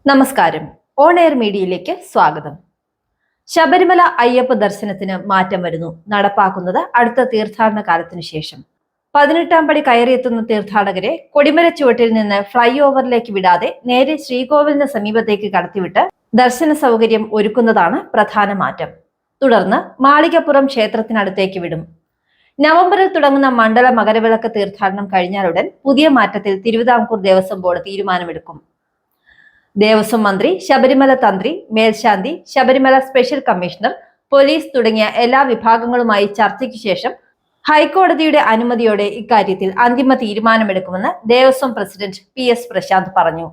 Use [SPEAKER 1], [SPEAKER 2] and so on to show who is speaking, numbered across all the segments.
[SPEAKER 1] നമസ്കാരം. On air മീഡിയയിലേക്ക് സ്വാഗതം. ശബരിമല അയ്യപ്പ ദർശനത്തിന് മാറ്റം വരുന്നു. നടപ്പാക്കുന്നത് അടുത്ത തീർത്ഥാടന കാലത്തിനു ശേഷം. 18ാം പടി കയറിയെത്തുന്ന തീർത്ഥാടകരെ കൊടിമര ചുവട്ടിൽ നിന്ന് ഫ്ലൈ ഓവറിലേക്ക് വിടാതെ നേരെ ശ്രീകോവിലിന് സമീപത്തേക്ക് കടത്തിവിട്ട് ദർശന സൗകര്യം ഒരുക്കുന്നതാണ് പ്രധാന മാറ്റം. തുടർന്ന് മാളികപ്പുറം ക്ഷേത്രത്തിനടുത്തേക്ക് വിടും. നവംബറിൽ തുടങ്ങുന്ന മണ്ഡല മകരവിളക്ക് തീർത്ഥാടനം കഴിഞ്ഞാലുടൻ പുതിയ മാറ്റത്തിൽ തിരുവിതാംകൂർ ദേവസ്വം ബോർഡ് തീരുമാനമെടുക്കും. ദേവസ്വം മന്ത്രി, ശബരിമല തന്ത്രി, മേൽശാന്തി, ശബരിമല സ്പെഷ്യൽ കമ്മീഷണർ, പോലീസ് തുടങ്ങിയ എല്ലാ വിഭാഗങ്ങളുമായി ചർച്ചയ്ക്ക് ശേഷം ഹൈക്കോടതിയുടെ അനുമതിയോടെ ഇക്കാര്യത്തിൽ അന്തിമ തീരുമാനമെടുക്കുമെന്ന് ദേവസ്വം പ്രസിഡന്റ് PS പ്രശാന്ത് പറഞ്ഞു.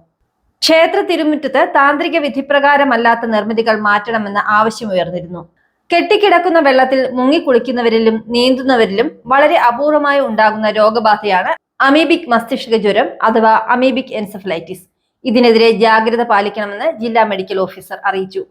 [SPEAKER 1] ക്ഷേത്ര തിരുമുറ്റത്ത് താന്ത്രിക വിധിപ്രകാരമല്ലാത്ത നിർമ്മിതികൾ മാറ്റണമെന്ന ആവശ്യമുയർന്നിരുന്നു. കെട്ടിക്കിടക്കുന്ന വെള്ളത്തിൽ മുങ്ങിക്കുളിക്കുന്നവരിലും നീന്തുന്നവരിലും വളരെ അപൂർവമായി ഉണ്ടാകുന്ന രോഗബാധയാണ് അമീബിക് മസ്തിഷ്ക ജ്വരം അഥവാ അമീബിക് എൻസെഫലൈറ്റിസ്. ഇതിനെതിരെ ജാഗ്രത പാലിക്കണമെന്ന് ജില്ലാ മെഡിക്കൽ ഓഫീസർ അറിയിച്ചു.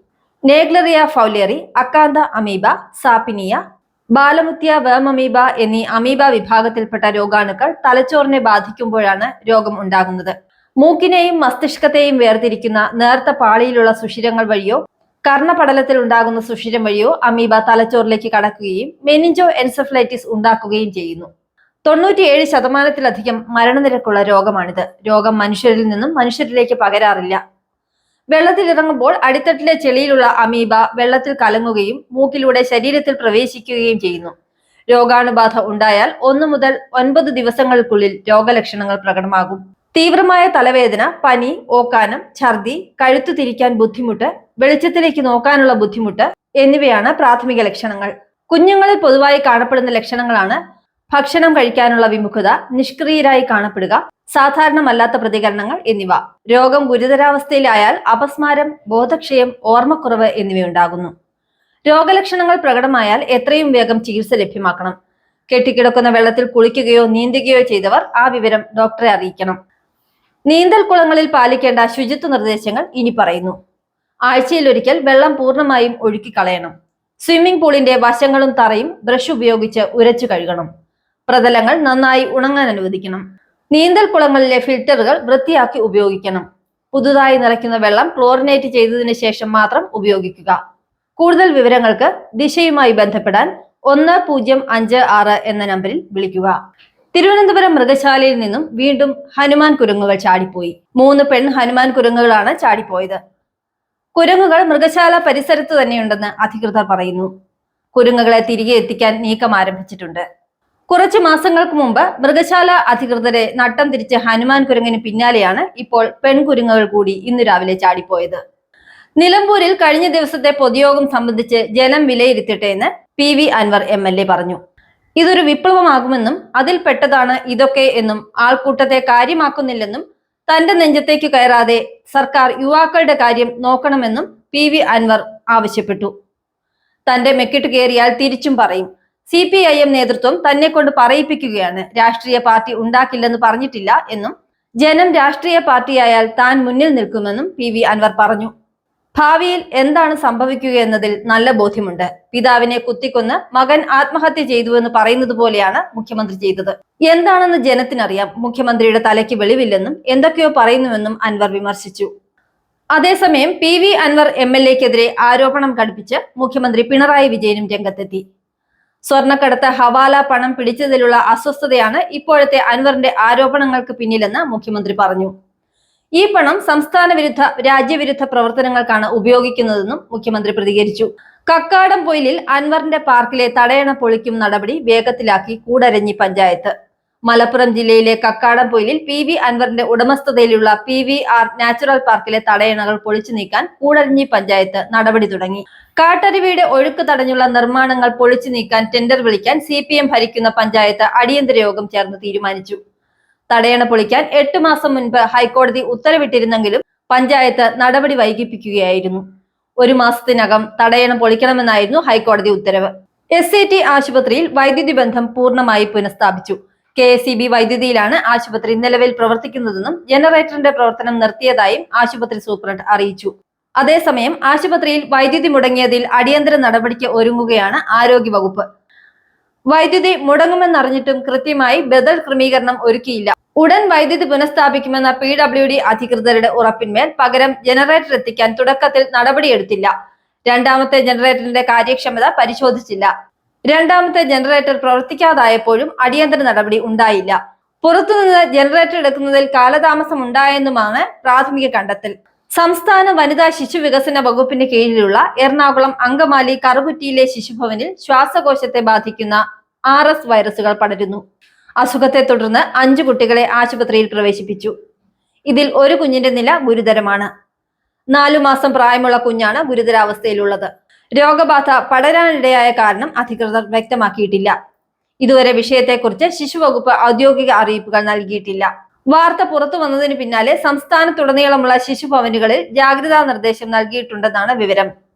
[SPEAKER 1] നേഗ്ലറിയ ഫൗലിയറി, അക്കാന്ത അമീബ, സാപ്പിനിയ, ബാലമുത്യ വേമമീബ എന്നീ അമീബ വിഭാഗത്തിൽപ്പെട്ട രോഗാണുക്കൾ തലച്ചോറിനെ ബാധിക്കുമ്പോഴാണ് രോഗം ഉണ്ടാകുന്നത്. മൂക്കിനെയും മസ്തിഷ്കത്തെയും വേർതിരിക്കുന്ന നേർത്ത പാളിയിലുള്ള സുഷിരങ്ങൾ വഴിയോ കർണപടലത്തിൽ ഉണ്ടാകുന്ന സുഷിരം വഴിയോ അമീബ തലച്ചോറിലേക്ക് കടക്കുകയും മെനിഞ്ചോ എൻസെഫലൈറ്റിസ് ഉണ്ടാക്കുകയും ചെയ്യുന്നു. 97% മരണനിരക്കുള്ള രോഗമാണിത്. രോഗം മനുഷ്യരിൽ നിന്നും മനുഷ്യരിലേക്ക് പകരാറില്ല. വെള്ളത്തിലിറങ്ങുമ്പോൾ അടിത്തട്ടിലെ ചെളിയിലുള്ള അമീബ വെള്ളത്തിൽ കലങ്ങുകയും മൂക്കിലൂടെ ശരീരത്തിൽ പ്രവേശിക്കുകയും ചെയ്യുന്നു. രോഗാണുബാധ ഉണ്ടായാൽ 1 മുതൽ 9 ദിവസങ്ങൾക്കുള്ളിൽ രോഗലക്ഷണങ്ങൾ പ്രകടമാകും. തീവ്രമായ തലവേദന, പനി, ഓക്കാനം, ഛർദി, കഴുത്തു തിരിക്കാൻ ബുദ്ധിമുട്ട്, വെളിച്ചത്തിലേക്ക് നോക്കാനുള്ള ബുദ്ധിമുട്ട് എന്നിവയാണ് പ്രാഥമിക ലക്ഷണങ്ങൾ. കുഞ്ഞുങ്ങളിൽ പൊതുവായി കാണപ്പെടുന്ന ലക്ഷണങ്ങളാണ് ഭക്ഷണം കഴിക്കാനുള്ള വിമുഖത, നിഷ്ക്രിയരായി കാണപ്പെടുക, സാധാരണമല്ലാത്ത പ്രതികരണങ്ങൾ എന്നിവ. രോഗം ഗുരുതരാവസ്ഥയിലായാൽ അപസ്മാരം, ബോധക്ഷയം, ഓർമ്മക്കുറവ് എന്നിവയുണ്ടാകുന്നു. രോഗലക്ഷണങ്ങൾ പ്രകടമായാൽ എത്രയും വേഗം ചികിത്സ ലഭ്യമാക്കണം. കെട്ടിക്കിടക്കുന്ന വെള്ളത്തിൽ കുളിക്കുകയോ നീന്തുകയോ ചെയ്തവർ ആ വിവരം ഡോക്ടറെ അറിയിക്കണം. നീന്തൽ കുളങ്ങളിൽ പാലിക്കേണ്ട ശുചിത്വ നിർദ്ദേശങ്ങൾ ഇനി പറയുന്നു. ആഴ്ചയിലൊരിക്കൽ വെള്ളം പൂർണ്ണമായും ഒഴുക്കിക്കളയണം. സ്വിമ്മിംഗ് പൂളിന്റെ വശങ്ങളും തറയും ബ്രഷ് ഉപയോഗിച്ച് ഉരച്ചു കഴുകണം. പ്രതലങ്ങൾ നന്നായി ഉണങ്ങാൻ അനുവദിക്കണം. നീന്തൽ കുളങ്ങളിലെ ഫിൽറ്ററുകൾ വൃത്തിയാക്കി ഉപയോഗിക്കണം. പുതുതായി നിറയ്ക്കുന്ന വെള്ളം ക്ലോറിനേറ്റ് ചെയ്തതിനു ശേഷം മാത്രം ഉപയോഗിക്കുക. കൂടുതൽ വിവരങ്ങൾക്ക് ദിശയുമായി ബന്ധപ്പെടാൻ 1056 എന്ന നമ്പറിൽ വിളിക്കുക. തിരുവനന്തപുരം മൃഗശാലയിൽ നിന്നും വീണ്ടും ഹനുമാൻ കുരങ്ങുകൾ ചാടിപ്പോയി. 3 പെൺ ഹനുമാൻ കുരങ്ങുകളാണ് ചാടിപ്പോയത്. കുരങ്ങുകൾ മൃഗശാല പരിസരത്ത് തന്നെയുണ്ടെന്ന് അധികൃതർ പറയുന്നു. കുരങ്ങുകളെ തിരികെ എത്തിക്കാൻ നീക്കം ആരംഭിച്ചിട്ടുണ്ട്. കുറച്ചു മാസങ്ങൾക്ക് മുമ്പ് മൃഗശാല അധികൃതരെ നട്ടം തിരിച്ച് ഹനുമാൻ കുരങ്ങിന് പിന്നാലെയാണ് ഇപ്പോൾ പെൺകുരങ്ങുകൾ കൂടി ഇന്ന് രാവിലെ ചാടിപ്പോയത്. നിലമ്പൂരിൽ കഴിഞ്ഞ ദിവസത്തെ പൊതുയോഗം സംബന്ധിച്ച് ജനം വിലയിരുത്തട്ടെ എന്ന് PV അൻവർ MLA പറഞ്ഞു. ഇതൊരു വിപ്ലവമാകുമെന്നും അതിൽ പെട്ടതാണ് ഇതൊക്കെ എന്നും ആൾക്കൂട്ടത്തെ കാര്യമാക്കുന്നില്ലെന്നും തന്റെ നെഞ്ചത്തേക്ക് കയറാതെ സർക്കാർ യുവാക്കളുടെ കാര്യം നോക്കണമെന്നും PV അൻവർ ആവശ്യപ്പെട്ടു. തന്റെ മെക്കിട്ട് കയറിയാൽ തിരിച്ചും പറയും. CPIM നേതൃത്വം തന്നെ കൊണ്ട് പറയിപ്പിക്കുകയാണ്. രാഷ്ട്രീയ പാർട്ടി ഉണ്ടാക്കില്ലെന്ന് പറഞ്ഞിട്ടില്ല എന്നും ജനം രാഷ്ട്രീയ പാർട്ടിയായാൽ താൻ മുന്നിൽ നിൽക്കുമെന്നും PV അൻവർ പറഞ്ഞു. ഭാവിയിൽ എന്താണ് സംഭവിക്കുക എന്നതിൽ നല്ല ബോധ്യമുണ്ട്. പിതാവിനെ കുത്തിക്കൊന്ന് മകൻ ആത്മഹത്യ ചെയ്തുവെന്ന് പറയുന്നത് പോലെയാണ് മുഖ്യമന്ത്രി ചെയ്തത്. എന്താണെന്ന് ജനത്തിനറിയാം. മുഖ്യമന്ത്രിയുടെ തലയ്ക്ക് വെളിവില്ലെന്നും എന്തൊക്കെയോ പറയുന്നുവെന്നും അൻവർ വിമർശിച്ചു. അതേസമയം PV അൻവർ MLAക്കെതിരെ ആരോപണം ഘടിപ്പിച്ച് മുഖ്യമന്ത്രി പിണറായി വിജയനും രംഗത്തെത്തി. സ്വർണ്ണക്കടത്ത്, ഹവാല പണം പിടിച്ചതിലുള്ള അസ്വസ്ഥതയാണ് ഇപ്പോഴത്തെ അൻവറിന്റെ ആരോപണങ്ങൾക്ക് പിന്നിലെന്ന് മുഖ്യമന്ത്രി പറഞ്ഞു. ഈ പണം സംസ്ഥാന വിരുദ്ധ, രാജ്യവിരുദ്ധ പ്രവർത്തനങ്ങൾക്കാണ് ഉപയോഗിക്കുന്നതെന്നും മുഖ്യമന്ത്രി പ്രതികരിച്ചു. കക്കാടംപൊയിലിൽ അൻവറിന്റെ പാർക്കിലെ തടയണ പൊളിക്കും നടപടി വേഗത്തിലാക്കി കൂടരഞ്ഞി പഞ്ചായത്ത്. മലപ്പുറം ജില്ലയിലെ കക്കാടംപൊയിലിൽ PV അൻവറിന്റെ ഉടമസ്ഥതയിലുള്ള PVR നാച്ചുറൽ പാർക്കിലെ തടയണകൾ പൊളിച്ചു നീക്കാൻ കൂടരഞ്ഞി പഞ്ചായത്ത് നടപടി തുടങ്ങി. കാട്ടരുവിയുടെ ഒഴുക്ക് തടഞ്ഞുള്ള നിർമ്മാണങ്ങൾ പൊളിച്ചു നീക്കാൻ ടെൻഡർ വിളിക്കാൻ CPM ഭരിക്കുന്ന പഞ്ചായത്ത് അടിയന്തര യോഗം ചേർന്ന് തീരുമാനിച്ചു. തടയണ പൊളിക്കാൻ 8 മാസം മുൻപ് ഹൈക്കോടതി ഉത്തരവിട്ടിരുന്നെങ്കിലും പഞ്ചായത്ത് നടപടി വൈകിപ്പിക്കുകയായിരുന്നു. 1 മാസത്തിനകം തടയണ പൊളിക്കണമെന്നായിരുന്നു ഹൈക്കോടതി ഉത്തരവ്. SAT ആശുപത്രിയിൽ വൈദ്യുതി ബന്ധം പൂർണ്ണമായി പുനഃസ്ഥാപിച്ചു. KSEB വൈദ്യുതിയിലാണ് ആശുപത്രി നിലവിൽ പ്രവർത്തിക്കുന്നതെന്നും ജനറേറ്ററിന്റെ പ്രവർത്തനം നിർത്തിയതായും ആശുപത്രി സൂപ്രണ്ട് അറിയിച്ചു. അതേസമയം ആശുപത്രിയിൽ വൈദ്യുതി മുടങ്ങിയതിൽ അടിയന്തര നടപടിക്ക് ഒരുങ്ങുകയാണ് ആരോഗ്യവകുപ്പ്. വൈദ്യുതി മുടങ്ങുമെന്നറിഞ്ഞിട്ടും കൃത്യമായി ബദൽ ക്രമീകരണം ഒരുക്കിയില്ല. ഉടൻ വൈദ്യുതി പുനഃസ്ഥാപിക്കുമെന്ന PWD അധികൃതരുടെ ഉറപ്പിന്മേൽ പകരം ജനറേറ്റർ എത്തിക്കാൻ തുടക്കത്തിൽ നടപടിയെടുത്തില്ല. രണ്ടാമത്തെ ജനറേറ്ററിന്റെ കാര്യക്ഷമത പരിശോധിച്ചില്ല. രണ്ടാമത്തെ ജനറേറ്റർ പ്രവർത്തിക്കാതായപ്പോഴും അടിയന്തര നടപടി ഉണ്ടായില്ല. പുറത്തുനിന്ന് ജനറേറ്റർ എടുക്കുന്നതിൽ കാലതാമസം ഉണ്ടായെന്നുമാണ് പ്രാഥമിക കണ്ടെത്തൽ. സംസ്ഥാന വനിതാ ശിശു വികസന വകുപ്പിന് കീഴിലുള്ള എറണാകുളം അങ്കമാലി കറുകുറ്റിയിലെ ശിശുഭവനിൽ ശ്വാസകോശത്തെ ബാധിക്കുന്ന RS വൈറസുകൾ പടരുന്നു. അസുഖത്തെ തുടർന്ന് 5 കുട്ടികളെ ആശുപത്രിയിൽ പ്രവേശിപ്പിച്ചു. ഇതിൽ ഒരു കുഞ്ഞിന്റെ നില ഗുരുതരമാണ്. 4 മാസം പ്രായമുള്ള കുഞ്ഞാണ് ഗുരുതരാവസ്ഥയിലുള്ളത്. രോഗബാധ പടരാനിടയായ കാരണം അധികൃതർ വ്യക്തമാക്കിയിട്ടില്ല. ഇതുവരെ വിഷയത്തെക്കുറിച്ച് ശിശുവകുപ്പ് ഔദ്യോഗിക അറിയിപ്പുകൾ നൽകിയിട്ടില്ല. വാർത്ത പുറത്തു വന്നതിന് പിന്നാലെ സംസ്ഥാനത്തുടനീളമുള്ള ശിശുഭവനുകളിൽ ജാഗ്രതാ നിർദ്ദേശം നൽകിയിട്ടുണ്ടെന്നാണ് വിവരം.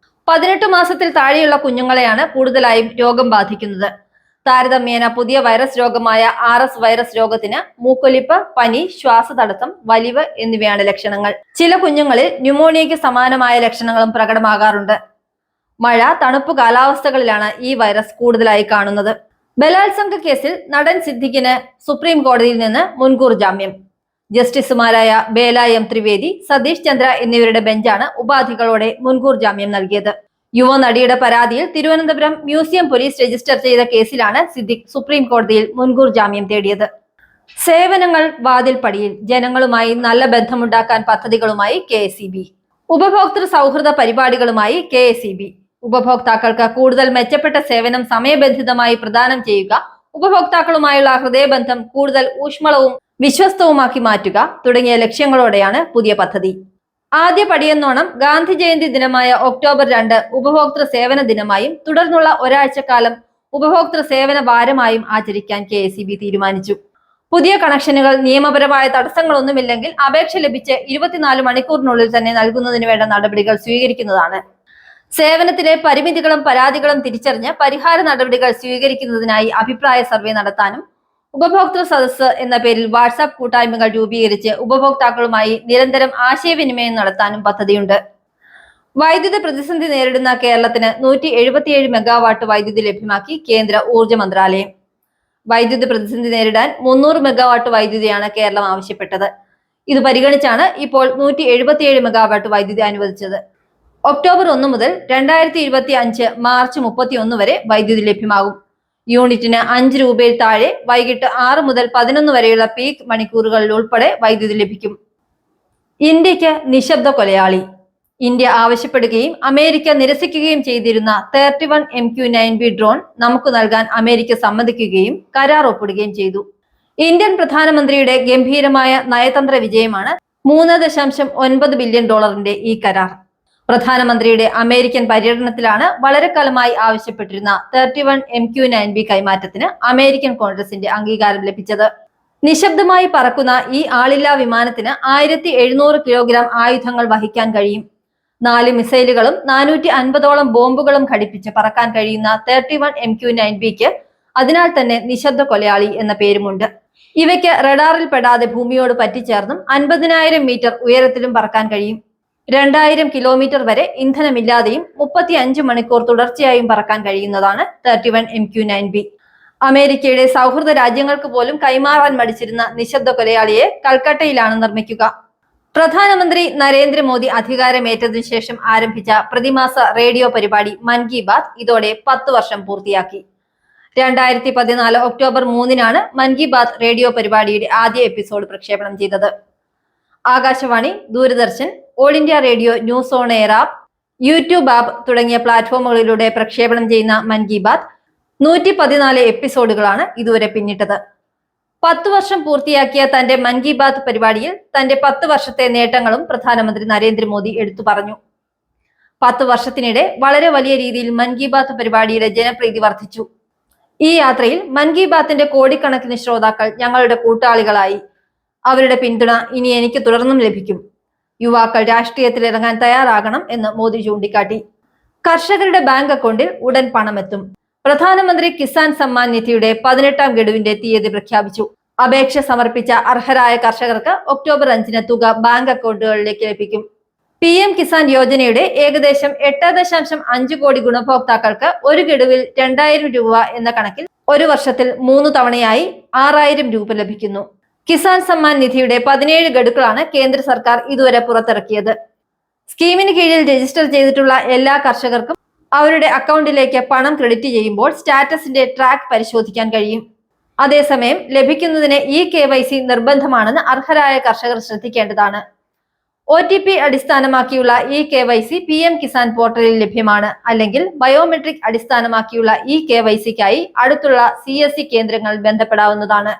[SPEAKER 1] 18 മാസത്തിൽ താഴെയുള്ള കുഞ്ഞുങ്ങളെയാണ് കൂടുതലായും രോഗം ബാധിക്കുന്നത്. താരതമ്യേന പുതിയ വൈറസ് രോഗമായ RS വൈറസ് രോഗത്തിന് മൂക്കൊലിപ്പ്, പനി, ശ്വാസതടസ്സം, വലിവ് എന്നിവയാണ് ലക്ഷണങ്ങൾ. ചില കുഞ്ഞുങ്ങളിൽ ന്യൂമോണിയയ്ക്ക് സമാനമായ ലക്ഷണങ്ങളും പ്രകടമാകാറുണ്ട്. മഴ, തണുപ്പ് കാലാവസ്ഥകളിലാണ് ഈ വൈറസ് കൂടുതലായി കാണുന്നത്. ബലാത്സംഗ കേസിൽ നടൻ സിദ്ദിഖിന് സുപ്രീം കോടതിയിൽ നിന്ന് മുൻകൂർ ജാമ്യം. ജസ്റ്റിസുമാരായ ബേല M ത്രിവേദി, സതീഷ് ചന്ദ്ര എന്നിവരുടെ ബെഞ്ചാണ് ഉപാധികളോടെ മുൻകൂർ ജാമ്യം നൽകിയത്. യുവനടിയുടെ പരാതിയിൽ തിരുവനന്തപുരം മ്യൂസിയം പോലീസ് രജിസ്റ്റർ ചെയ്ത കേസിലാണ് സിദ്ദിഖ് സുപ്രീം കോടതിയിൽ മുൻകൂർ ജാമ്യം തേടിയത്. സേവനങ്ങൾ വാതിൽപ്പടിയിൽ, ജനങ്ങളുമായി നല്ല ബന്ധമുണ്ടാക്കാൻ പദ്ധതികളുമായി KSEB. ഉപഭോക്തൃ സൗഹൃദ പരിപാടികളുമായി KSEB. ഉപഭോക്താക്കൾക്ക് കൂടുതൽ മെച്ചപ്പെട്ട സേവനം സമയബന്ധിതമായി പ്രദാനം ചെയ്യുക, ഉപഭോക്താക്കളുമായുള്ള ഹൃദയബന്ധം കൂടുതൽ ഊഷ്മളവും വിശ്വസ്തവുമാക്കി മാറ്റുക തുടങ്ങിയ ലക്ഷ്യങ്ങളോടെയാണ് പുതിയ പദ്ധതി. ആദ്യ പടിയെന്നോണം ഗാന്ധി ജയന്തി ദിനമായ ഒക്ടോബർ 2 ഉപഭോക്തൃ സേവന ദിനമായും തുടർന്നുള്ള ഒരാഴ്ചക്കാലം ഉപഭോക്തൃ സേവന വാരമായും ആചരിക്കാൻ KSEB തീരുമാനിച്ചു. പുതിയ കണക്ഷനുകൾ നിയമപരമായ തടസ്സങ്ങളൊന്നുമില്ലെങ്കിൽ അപേക്ഷ ലഭിച്ച് 24 മണിക്കൂറിനുള്ളിൽ തന്നെ നൽകുന്നതിന് വേണ്ട നടപടികൾ സ്വീകരിക്കുന്നതാണ്. സേവനത്തിലെ പരിമിതികളും പരാതികളും തിരിച്ചറിഞ്ഞ് പരിഹാര നടപടികൾ സ്വീകരിക്കുന്നതിനായി അഭിപ്രായ സർവേ നടത്താനും ഉപഭോക്തൃ സദസ്സ് എന്ന പേരിൽ വാട്സാപ്പ് കൂട്ടായ്മകൾ രൂപീകരിച്ച് ഉപഭോക്താക്കളുമായി നിരന്തരം ആശയവിനിമയം നടത്താനും പദ്ധതിയുണ്ട്. വൈദ്യുതി പ്രതിസന്ധി നേരിടുന്ന കേരളത്തിന് 177 മെഗാവാട്ട് വൈദ്യുതി ലഭ്യമാക്കി കേന്ദ്ര ഊർജ്ജ മന്ത്രാലയം. വൈദ്യുതി പ്രതിസന്ധി നേരിടാൻ 300 മെഗാവാട്ട് വൈദ്യുതിയാണ് കേരളം ആവശ്യപ്പെട്ടത്. ഇത് പരിഗണിച്ചാണ് ഇപ്പോൾ 177 മെഗാവാട്ട് വൈദ്യുതി അനുവദിച്ചത്. ഒക്ടോബർ 1 മുതൽ 2025 മാർച്ച് 31 വരെ വൈദ്യുതി ലഭ്യമാകും. യൂണിറ്റിന് 5 രൂപയിൽ താഴെ വൈകിട്ട് 6 മുതൽ 11 വരെയുള്ള പീക്ക് മണിക്കൂറുകളിൽ ഉൾപ്പെടെ വൈദ്യുതി ലഭിക്കും. ഇന്ത്യക്ക് നിശബ്ദ കൊലയാളി. ഇന്ത്യ ആവശ്യപ്പെടുകയും അമേരിക്ക നിരസിക്കുകയും ചെയ്തിരുന്ന 31 MQ-9B ഡ്രോൺ നമുക്ക് നൽകാൻ അമേരിക്ക സമ്മതിക്കുകയും കരാർ ഒപ്പിടുകയും ചെയ്തു. ഇന്ത്യൻ പ്രധാനമന്ത്രിയുടെ ഗംഭീരമായ നയതന്ത്ര വിജയമാണ് $3.9 ബില്യൺ ഈ കരാർ. പ്രധാനമന്ത്രിയുടെ അമേരിക്കൻ പര്യടനത്തിലാണ് വളരെ കാലമായി ആവശ്യപ്പെട്ടിരുന്ന 31 MQ-9B കൈമാറ്റത്തിന് അമേരിക്കൻ കോൺഗ്രസിന്റെ അംഗീകാരം ലഭിച്ചത്. നിശബ്ദമായി പറക്കുന്ന ഈ ആളില്ലാ വിമാനത്തിന് 1700 കിലോഗ്രാം ആയുധങ്ങൾ വഹിക്കാൻ കഴിയും. 4 മിസൈലുകളും 450ഓളം ബോംബുകളും ഘടിപ്പിച്ച് പറക്കാൻ കഴിയുന്ന 31 MQ-9Bക്ക് അതിനാൽ തന്നെ നിശബ്ദ കൊലയാളി എന്ന പേരുമുണ്ട്. ഇവയ്ക്ക് റഡാറിൽ പെടാതെ ഭൂമിയോട് പറ്റിച്ചേർന്നും 50,000 മീറ്റർ ഉയരത്തിലും പറക്കാൻ കഴിയും. 2000 കിലോമീറ്റർ വരെ ഇന്ധനമില്ലാതെയും 35 മണിക്കൂർ തുടർച്ചയായും പറക്കാൻ കഴിയുന്നതാണ് 31 MQ-9B. അമേരിക്കയുടെ സൗഹൃദ രാജ്യങ്ങൾക്ക് പോലും കൈമാറാൻ മടിച്ചിരുന്ന നിശബ്ദ കൊലയാളിയെ കൽക്കട്ടയിലാണ് നിർമ്മിക്കുക. പ്രധാനമന്ത്രി നരേന്ദ്രമോദി അധികാരമേറ്റതിനു ശേഷം ആരംഭിച്ച പ്രതിമാസ റേഡിയോ പരിപാടി മൻ കി ബാത് ഇതോടെ 10 വർഷം പൂർത്തിയാക്കി. 2014 ഒക്ടോബർ 3-നാണ് മൻ കി ബാത് റേഡിയോ പരിപാടിയുടെ ആദ്യ എപ്പിസോഡ് പ്രക്ഷേപണം ചെയ്തത്. Akashvani, Doordarshan, all India radio, news on air app, YouTube app തുടങ്ങിയ പ്ലാറ്റ്ഫോമുകളിലൂടെ പ്രക്ഷേപണം ചെയ്യുന്ന മൻ കി ബാത് 114 എപ്പിസോഡുകളാണ് ഇതുവരെ പിന്നിട്ടത്. 10 വർഷം പൂർത്തിയാക്കിയ തന്റെ മൻ കി ബാത് പരിപാടിയിൽ തന്റെ 10 വർഷത്തെ നേട്ടങ്ങളും പ്രധാനമന്ത്രി നരേന്ദ്രമോദി എടുത്തു പറഞ്ഞു. 10 വർഷത്തിനിടെ വളരെ വലിയ രീതിയിൽ മൻ കി ബാത് പരിപാടിയുടെ ജനപ്രീതി വർദ്ധിച്ചു. ഈ യാത്രയിൽ മൻ കി ബാത്തിന്റെ കോടിക്കണക്കിന് ശ്രോതാക്കൾ ഞങ്ങളുടെ കൂട്ടാളികളായി. അവരുടെ പിന്തുണ ഇനി എനിക്ക് തുടർന്നും ലഭിക്കും. യുവാക്കൾ രാഷ്ട്രീയത്തിൽ ഇറങ്ങാൻ തയ്യാറാകണം എന്ന് മോദി ചൂണ്ടിക്കാട്ടി. കർഷകരുടെ ബാങ്ക് അക്കൗണ്ടിൽ ഉടൻ പണമെത്തും. പ്രധാനമന്ത്രി കിസാൻ സമ്മാൻ നിധിയുടെ 18ാം ഗഡുവിന്റെ തീയതി പ്രഖ്യാപിച്ചു. അപേക്ഷ സമർപ്പിച്ച അർഹരായ കർഷകർക്ക് ഒക്ടോബർ 5-ന് തുക ബാങ്ക് അക്കൗണ്ടുകളിലേക്ക് ലഭിക്കും. PM കിസാൻ യോജനയുടെ ഏകദേശം 8.5 കോടി ഗുണഭോക്താക്കൾക്ക് ഒരു ഗഡുവിൽ 2000 രൂപ എന്ന കണക്കിൽ ഒരു വർഷത്തിൽ 3 തവണയായി 6000 രൂപ ലഭിക്കുന്നു. കിസാൻ സമ്മാൻ നിധിയുടെ 17 ഗഡുക്കളാണ് കേന്ദ്ര സർക്കാർ ഇതുവരെ പുറത്തിറക്കിയത്. സ്കീമിന് കീഴിൽ രജിസ്റ്റർ ചെയ്തിട്ടുള്ള എല്ലാ കർഷകർക്കും അവരുടെ അക്കൗണ്ടിലേക്ക് പണം ക്രെഡിറ്റ് ചെയ്യുമ്പോൾ സ്റ്റാറ്റസിന്റെ ട്രാക്ക് പരിശോധിക്കാൻ കഴിയും. അതേസമയം ലഭിക്കുന്നതിന് KYC നിർബന്ധമാണെന്ന് അർഹരായ കർഷകർ ശ്രദ്ധിക്കേണ്ടതാണ്. OTP അടിസ്ഥാനമാക്കിയുള്ള KYC PM കിസാൻ പോർട്ടലിൽ ലഭ്യമാണ്. അല്ലെങ്കിൽ ബയോമെട്രിക് അടിസ്ഥാനമാക്കിയുള്ള KYCക്കായി അടുത്തുള്ള CSC കേന്ദ്രങ്ങൾ ബന്ധപ്പെടാവുന്നതാണ്.